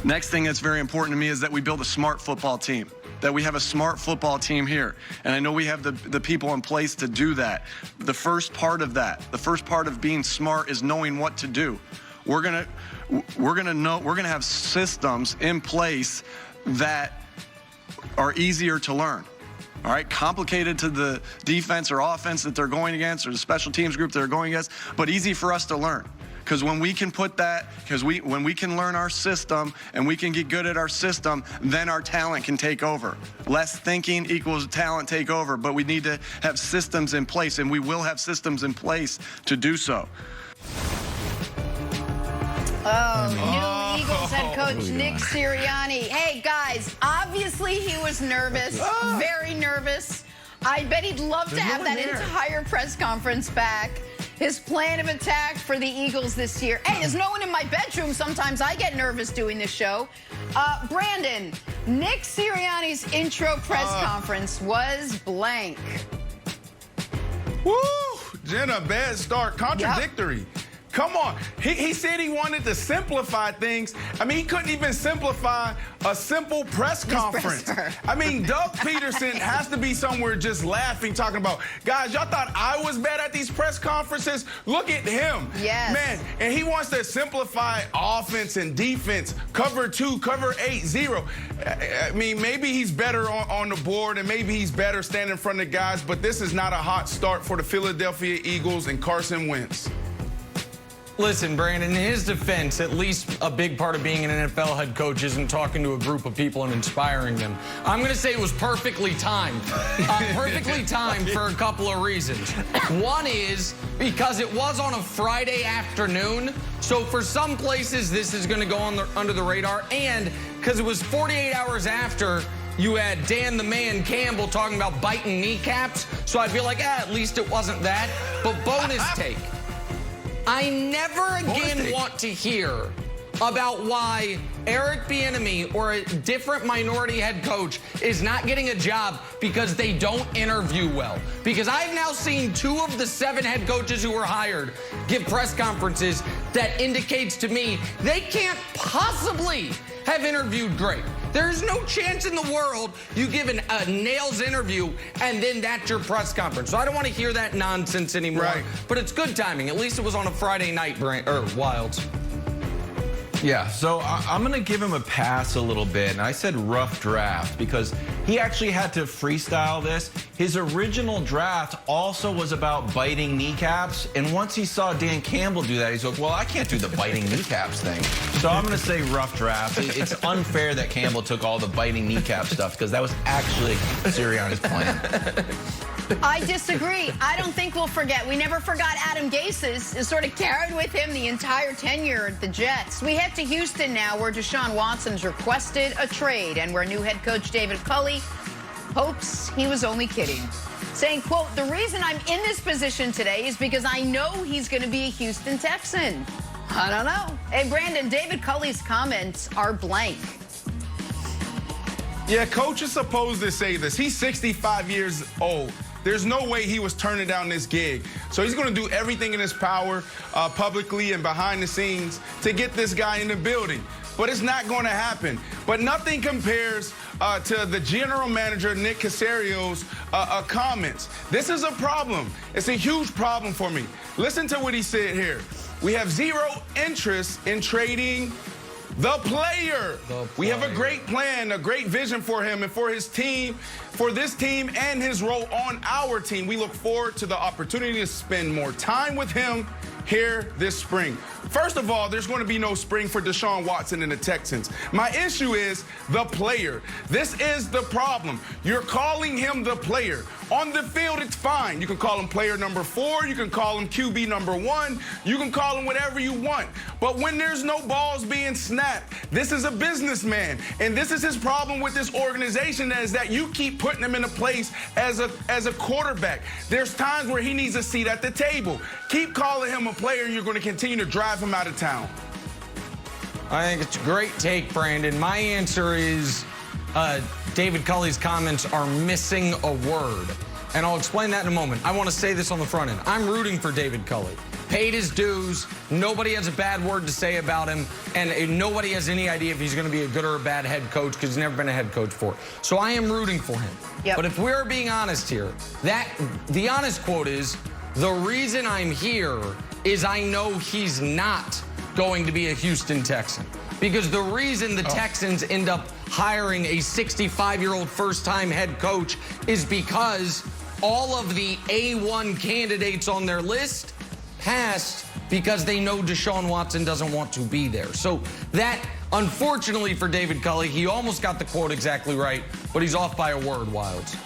Next thing that's very important to me is that we build a smart football team, that we have a smart football team here. And I know we have the people in place to do that. The first part of that, the first part of being smart is knowing what to do. We're gonna have systems in place that are easier to learn. All right, complicated to the defense or offense that they're going against, or the special teams group they're going against, but easy for us to learn. Because when we can put that, when we can learn our system and we can get good at our system, then our talent can take over. Less thinking equals talent take over, but we need to have systems in place, and we will have systems in place to do so. New Eagles head coach Nick Sirianni. Hey, guys, obviously he was nervous, very nervous. I bet he'd love to have that entire press conference back. His plan of attack for the Eagles this year. Hey, there's no one in my bedroom. Sometimes I get nervous doing this show. Brandon, Nick Sirianni's intro press conference was blank. Woo! Jenna, bad start. Contradictory. Yep. Come on. He said he wanted to simplify things. I mean, he couldn't even simplify a simple press conference. I mean, Doug Peterson has to be somewhere just laughing, talking about, guys, y'all thought I was bad at these press conferences? Look at him. Yes. Man, and he wants to simplify offense and defense, cover 2, cover 8, 0. I mean, maybe he's better on the board, and maybe he's better standing in front of guys, but this is not a hot start for the Philadelphia Eagles and Carson Wentz. Listen, Brandon, in his defense, at least a big part of being an NFL head coach isn't talking to a group of people and inspiring them. I'm going to say it was perfectly timed. Perfectly timed for a couple of reasons. One is because it was on a Friday afternoon, so for some places this is going to go under the radar, and because it was 48 hours after you had Dan the Man Campbell talking about biting kneecaps, so I feel like, at least it wasn't that. But bonus take. I never again want to hear about why Eric Bieniemy or a different minority head coach is not getting a job because they don't interview well. Because I've now seen 2 of the 7 head coaches who were hired give press conferences that indicates to me they can't possibly have interviewed great. There's no chance in the world you give a nails interview and then that's your press conference. So I don't want to hear that nonsense anymore. Right. But it's good timing. At least it was on a Friday night, Wilds. Yeah, so I'm going to give him a pass a little bit. And I said rough draft because he actually had to freestyle this. His original draft also was about biting kneecaps. And once he saw Dan Campbell do that, he's like, well, I can't do the biting kneecaps thing. So I'm going to say rough draft. It's unfair that Campbell took all the biting kneecap stuff because that was actually Sirianni's plan. I disagree. I don't think we'll forget. We never forgot Adam Gase's. It sort of carried with him the entire tenure at the Jets. We head to Houston now, where Deshaun Watson's requested a trade and where new head coach David Cully hopes he was only kidding. Saying, quote, the reason I'm in this position today is because I know he's going to be a Houston Texan. I don't know. Hey, Brandon, David Cully's comments are blank. Yeah, coach is supposed to say this. He's 65 years old. There's no way he was turning down this gig. So he's going to do everything in his power, publicly and behind the scenes, to get this guy in the building. But it's not going to happen. But nothing compares to the general manager, Nick Caserio's comments. This is a problem. It's a huge problem for me. Listen to what he said here. We have zero interest in trading the player. We have a great plan, a great vision for him and for his team, for this team and his role on our team. We look forward to the opportunity to spend more time with him here this spring. First of all, there's going to be no spring for Deshaun Watson and the Texans. My issue is the player. This is the problem. You're calling him the player. On the field, it's fine. You can call him player number 4. You can call him QB number 1. You can call him whatever you want. But when there's no balls being snapped, this is a businessman. And this is his problem with this organization, is that you keep putting him in a place as a quarterback. There's times where he needs a seat at the table. Keep calling him a player, and you're going to continue to drive him out of town. I think it's a great take, Brandon. My answer is David Cully's comments are missing a word. And I'll explain that in a moment. I want to say this on the front end. I'm rooting for David Cully. paid his dues. Nobody has a bad word to say about him, and nobody has any idea if he's going to be a good or a bad head coach because he's never been a head coach before. So I am rooting for him. Yep. But if we're being honest here, the honest quote is, the reason I'm here is I know he's not going to be a Houston Texan. Because the reason the Texans end up hiring a 65-year-old first-time head coach is because all of the A1 candidates on their list passed because they know Deshaun Watson doesn't want to be there. So that, unfortunately for David Cully, he almost got the quote exactly right, but he's off by a word, Wilds.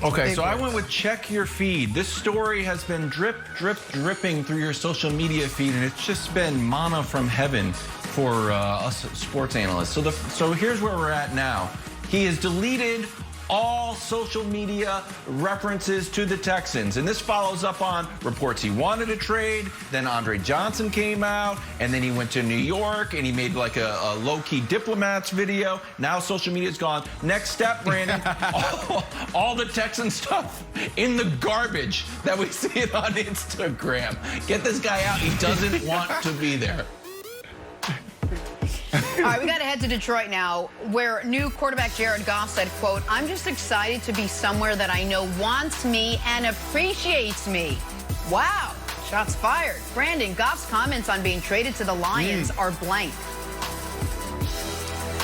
Okay, so I went with check your feed. This story has been dripping through your social media feed, and it's just been manna from heaven for us sports analysts. So here's where we're at now. He has deleted all social media references to the Texans. And this follows up on reports he wanted a trade, then Andre Johnson came out, and then he went to New York, and he made like a low-key diplomats video. Now social media's gone. Next step, Brandon, all the Texan stuff in the garbage that we see it on Instagram. Get this guy out. He doesn't want to be there. All right, we got to head to Detroit now, where new quarterback Jared Goff said, quote, "I'm just excited to be somewhere that I know wants me and appreciates me." Wow, shots fired. Brandon, Goff's comments on being traded to the Lions are blank.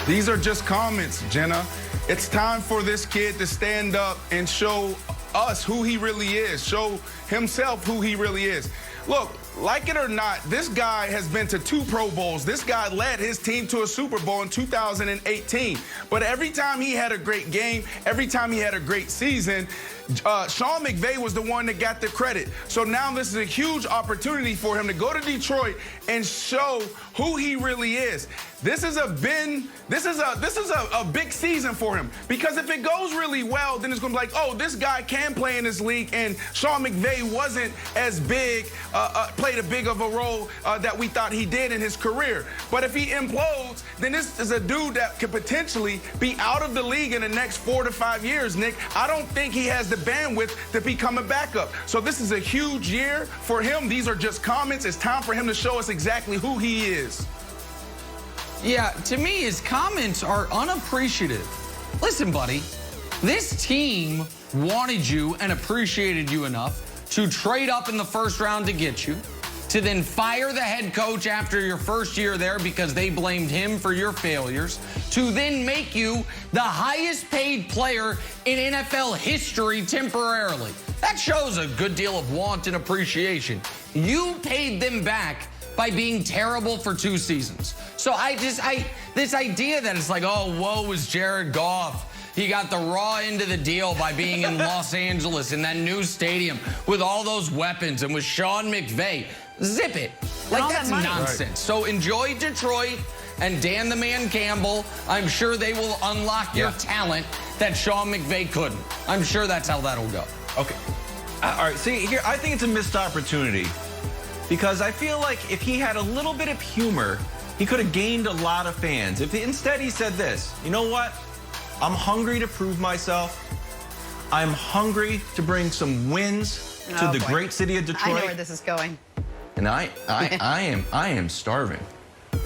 These are just comments, Jenna. It's time for this kid to stand up and show us who he really is, show himself who he really is. Look, like it or not, this guy has been to 2 Pro Bowls. This guy led his team to a Super Bowl in 2018. But every time he had a great game, every time he had a great season, Sean McVay was the one that got the credit. So now this is a huge opportunity for him to go to Detroit and show who he really is. This is a big season for him, because if it goes really well, then it's going to be like, oh, this guy can play in this league, and Sean McVay wasn't as big, played a big of a role that we thought he did in his career. But if he implodes, then this is a dude that could potentially be out of the league in the next 4 to 5 years, Nick. I don't think he has the bandwidth to become a backup. So this is a huge year for him. These are just comments. It's time for him to show us exactly who he is. Yeah, to me, his comments are unappreciative. Listen, buddy, this team wanted you and appreciated you enough to trade up in the first round to get you, to then fire the head coach after your first year there because they blamed him for your failures, to then make you the highest paid player in NFL history temporarily. That shows a good deal of want and appreciation. You paid them back by being terrible for 2 seasons. So this idea that it's like, oh, woe is Jared Goff. He got the raw end of the deal by being in Los Angeles in that new stadium with all those weapons and with Sean McVay. Zip it. Like, that's nonsense. Right. So enjoy Detroit and Dan the Man Campbell. I'm sure they will unlock your talent that Sean McVay couldn't. I'm sure that's how that'll go. Okay. All right, see, here, I think it's a missed opportunity, because I feel like if he had a little bit of humor, he could have gained a lot of fans. Instead he said this, you know what? I'm hungry to prove myself. I'm hungry to bring some wins to the great city of Detroit. I know where this is going. And I am starving.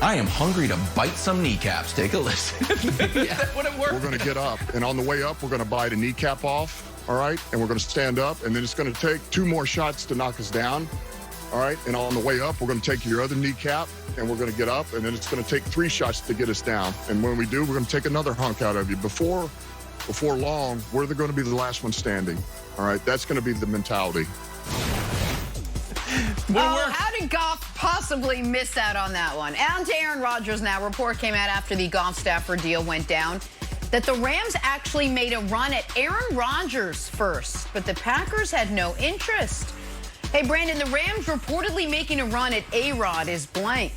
I am hungry to bite some kneecaps. Take a listen. That wouldn't work. We're going to get up, and on the way up, we're going to bite a kneecap off, all right? And we're going to stand up, and then it's going to take 2 more shots to knock us down, all right? And on the way up, we're going to take your other kneecap, and we're going to get up, and then it's going to take 3 shots to get us down. And when we do, we're going to take another hunk out of you. Before long, we're going to be the last one standing, all right? That's going to be the mentality. How did Goff possibly miss out on that one? And to Aaron Rodgers now. Report came out after the Goff-Stafford deal went down that the Rams actually made a run at Aaron Rodgers first, but the Packers had no interest. Hey, Brandon, the Rams reportedly making a run at A-Rod is blank.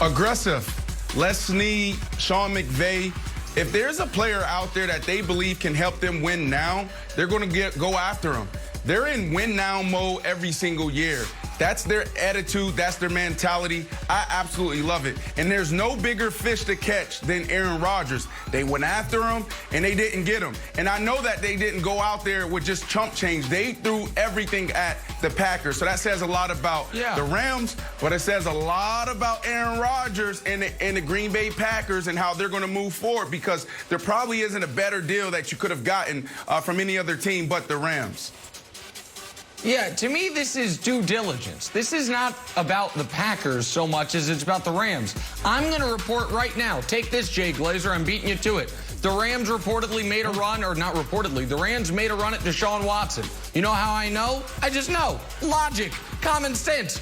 Aggressive. Let's need Sean McVay. If there's a player out there that they believe can help them win now, they're going to go after him. They're in win-now mode every single year. That's their attitude. That's their mentality. I absolutely love it. And there's no bigger fish to catch than Aaron Rodgers. They went after him, and they didn't get him. And I know that they didn't go out there with just chump change. They threw everything at the Packers. So that says a lot about the Rams, but it says a lot about Aaron Rodgers and the Green Bay Packers and how they're going to move forward, because there probably isn't a better deal that you could have gotten from any other team but the Rams. Yeah, to me, this is due diligence. This is not about the Packers so much as it's about the Rams. I'm going to report right now. Take this, Jay Glazer. I'm beating you to it. The Rams reportedly made a run, or not reportedly, the Rams made a run at Deshaun Watson. You know how I know? I just know. Logic. Common sense.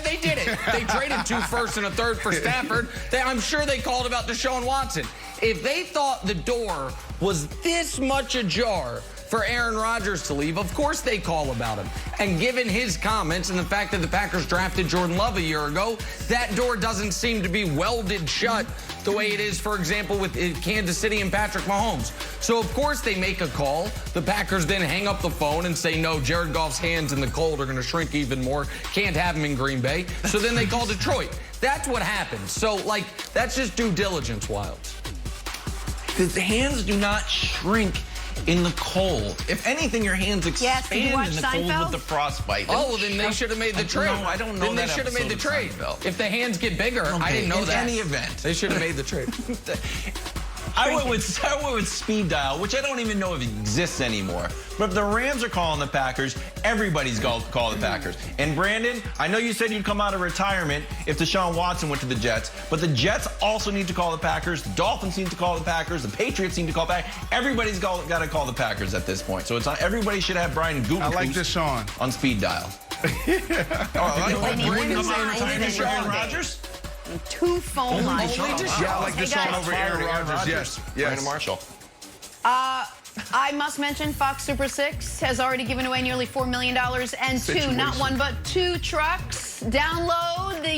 They did it. They traded 2 firsts and a third for Stafford. I'm sure they called about Deshaun Watson. If they thought the door was this much ajar for Aaron Rodgers to leave, of course they call about him. And given his comments and the fact that the Packers drafted Jordan Love a year ago, that door doesn't seem to be welded shut the way it is, for example, with Kansas City and Patrick Mahomes. So, of course, they make a call. The Packers then hang up the phone and say, no, Jared Goff's hands in the cold are going to shrink even more. Can't have him in Green Bay. So then they call Detroit. That's what happens. So, like, that's just due diligence, Wilds. The hands do not shrink in the cold. If anything, your hands expand in the cold with the frostbite. Oh, well, then they should have made the trade. I don't know. Then they should have made the trade. If the hands get bigger, I didn't know that. In any event, they should have made the trade. I went with speed dial, which I don't even know if it exists anymore. But if the Rams are calling the Packers, everybody's going to call the Packers. And Brandon, I know you said you'd come out of retirement if Deshaun Watson went to the Jets, but the Jets also need to call the Packers. The Dolphins need to call the Packers. The Patriots need to call back. Everybody's got to call the Packers at this point. So it's on. Everybody should have Brian Gutekunst. I like Deshaun on speed dial. Deshaun Rodgers. 2 phone lines. Yeah, I like Deshaun over Aaron Rodgers. Yes. Brandon Marshall. I must mention Fox Super 6 has already given away nearly $4 million and 2, not 1, but 2 trucks. Download the